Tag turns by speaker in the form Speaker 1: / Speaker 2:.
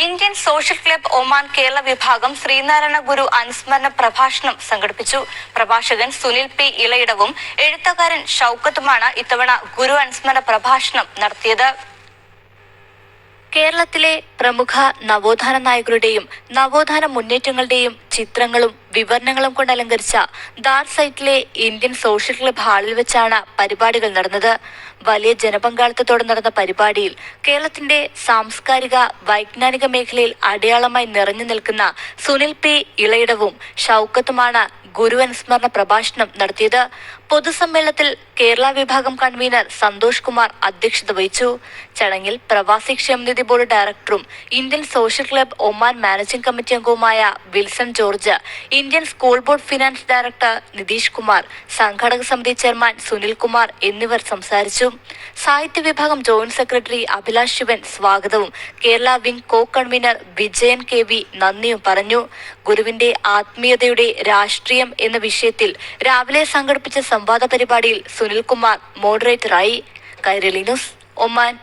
Speaker 1: Indian social club Oman Kerala വിഭാഗം ശ്രീനാരായണ ഗുരു അനുസ്മരണ പ്രഭാഷണം സംഘടിപ്പിച്ചു. പ്രഭാഷകൻ സുനിൽ പി ഇളയിടവും എഴുത്തുകാരൻ ഷൌക്കത്തുമാണ് ഇത്തവണ ഗുരു അനുസ്മരണ പ്രഭാഷണം നടത്തിയത്. കേരളത്തിലെ പ്രമുഖ നവോത്ഥാന നായകരുടെയും നവോത്ഥാന മുന്നേറ്റങ്ങളുടെയും ചിത്രങ്ങളും വിവരണങ്ങളും കൊണ്ട് അലങ്കരിച്ച ദാർ സൈറ്റിലെ ഇന്ത്യൻ സോഷ്യൽ ക്ലബ് ഹാളിൽ വെച്ചാണ് പരിപാടികൾ നടന്നത്. വലിയ ജനപങ്കാളിത്തത്തോടെ നടന്ന പരിപാടിയിൽ കേരളത്തിന്റെ സാംസ്കാരിക വൈജ്ഞാനിക മേഖലയിൽ അടയാളമായി നിറഞ്ഞു നിൽക്കുന്ന സുനിൽ പി ഇളയിടവും ഷൌക്കത്തുമാണ് ഗുരു അനുസ്മരണ പ്രഭാഷണം നടത്തിയത്. പൊതുസമ്മേളനത്തിൽ കേരള വിഭാഗം കൺവീനർ സന്തോഷ് കുമാർ അധ്യക്ഷത വഹിച്ചു. ചടങ്ങിൽ പ്രവാസി ക്ഷേമനിധി ബോർഡ് ഡയറക്ടറും Indian social club Oman managing committee അംഗവുമായ Wilson George, Indian school board finance director Nitish Kumar, സംഘാടക സമിതി ചെയർമാൻ സുനിൽ കുമാർ എന്നിവർ സംസാരിച്ചു. സാഹിത്യ വിഭാഗം ജോയിന്റ് സെക്രട്ടറി അഭിലാഷ് ശിവൻ സ്വാഗതവും Kerala wing co convener Vijayan KV നന്ദിയും പറഞ്ഞു. ഗുരുവിന്റെ ആത്മീയതയുടെ രാഷ്ട്രീയം എന്ന വിഷയത്തിൽ രാവിലെ സംഘടിപ്പിച്ച സംവാദ പരിപാടിയിൽ സുനിൽ കുമാർ മോഡറേറ്ററായി. Kairali news, Oman.